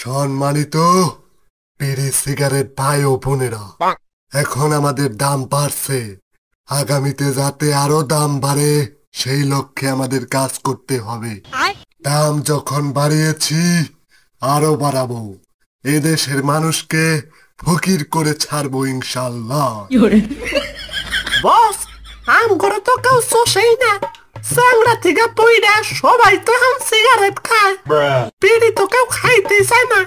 সম্মানিত বিড়ি সিগারেট ভাই ও বোনেরা, এখন আমাদের দাম বাড়ছে। আগামীতে যাতে আরো দাম বাড়ে সেই লক্ষ্যে আমাদের কাজ করতে হবে। দাম যখন বাড়িয়েছি আরো বাড়াবো। এদেশের মানুষকে ফকির করে ছাড়বো ইনশাল্লাহ। বস, আম করে তো কেউ চষেই না। চ্যাংড়া থেকে পইড়া সবাই তো এখন সিগারেট খায়, বিড়ি তো কেউ খাইতেই চায় না।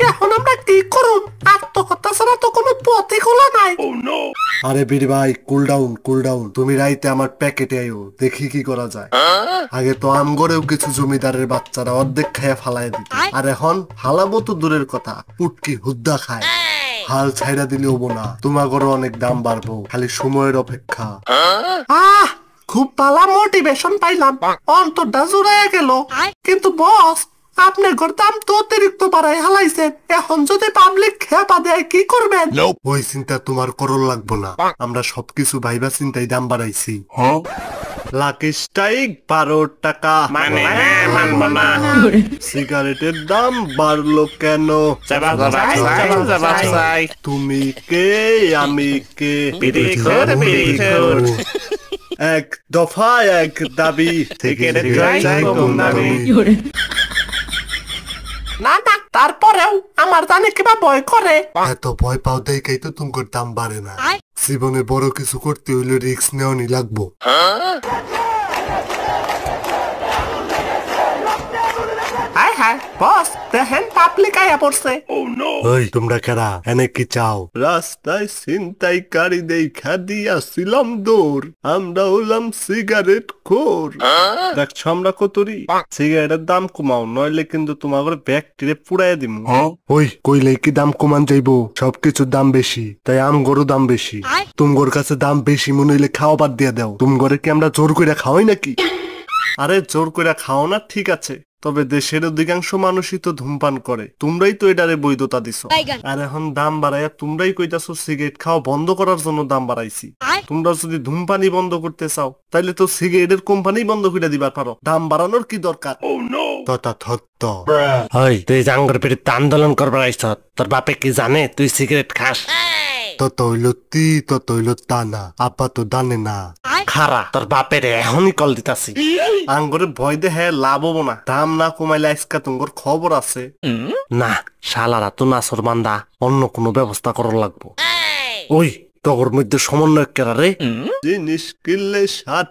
এখন আমরা কি করুম? আত্মহত্যা ছাড়া তো কোনো পথই খোলা নাই। আরে বিড়ি ভাই, কুল ডাউন কুল ডাউন। তুমি রাইতে আমার প্যাকেটে আইও, দেখি কি করা যায়। আগে তো আমগরেও কিছু জমিদারের বাচ্চারা অর্ধেক খাইয়া ফালাই দিত, আর এখন ফালাবো তো দূরের কথা, পুটকি হুদ্দা খায়। হাল ছাইড়া দিলেও না, তোমাগরও অনেক দাম বাড়বো, খালি সময়ের অপেক্ষা। আহ, খুব ভালো মোটিভেশন পাইলাম, অন্তরটা জুড়াইয়া গেল। কিন্তু বস, আপনার ঘর দাম তো অতিরিক্ত বাড়াই হালাইছেন। এখন যদি পাবলিক খেপা দেয় কি করবেন? ওই চিন্তা তোমার করল লাগবো না, আমরা সবকিছু ভাইবা চিন্তাই দাম বাড়াইছি। লাকি স্ট্রাইক 12 টাকা। সিগারেটের দাম বাড়লো কেন? তুমি কে আমি কে? এক দফা এক দাবি থেকে না না, তারপরেও আমার জানে কিবা ভয় করে। এত ভয় পাও দেখেই তো তোমার দাম বাড়ে না। জীবনে বড় কিছু করতে হইলে রিস্ক নেওয়ানি লাগবো। হায় হায় বস, দেখেন পাবলিক আয়া পড়ছে। ওই তোমরা কারা, এনে কি চাও? রাস্তায় ছিনতাইকারী দেখা দিয়াছিলাম দৌড়, আমরা হলাম সিগারেট খোর। দেখছো আমরা কতরি। সিগারেটের দাম কমাও, নইলে কিন্তু তোমার ব্যাগ টিরে পুড়াইয়া দিমু। ওই কইলে কি দাম কমান যাইবো? সবকিছুর দাম বেশি, তাই আমগরও দাম বেশি। তুমগোর কাছে দাম বেশি মনে হইলে খাওয়া বাদ দিয়া দাও। তুমগরে কি আমরা জোর কইরা খাওয়াই নাকি? আরে জোর কইরা খাও না ঠিক আছে, তবে দেশের অধিকাংশ মানুষই তো ধূমপান করে, তোমরাই তো এটারে বৈধতা দিছো। আর এখন দাম বাড়াইয়া তোমরাই কইতাছো সিগারেট খাওয়া বন্ধ করার জন্য দাম বাড়াইছি। তোমরা যদি ধূমপানই বন্ধ করতে চাও তাইলে তো সিগারেটের কোম্পানি বন্ধ করে দিবার পারো, দাম বাড়ানোর কি দরকার? তথার্থ। হই, তুই জাঙ্গর বিরুদ্ধে আন্দোলন করবার আইছ, তোর বাপে কি জানে তুই সিগারেট খাস? তত হইল তি, তত হইল তা না, আপা তো জানে না। খারা, তোর বাপের এখনই কল দিতাছি। আঙ্গরে ভয় দে হ্যাঁ লাভ হবো না, দাম না কমাইলে আজকা তোমার খবর আছে। না, শালারা তো নাসর বান্দা, অন্য কোনো ব্যবস্থা করার লাগবো। ওই তগর মধ্যে সমন্বয় কেরা রে? জিনিস কিনলে 7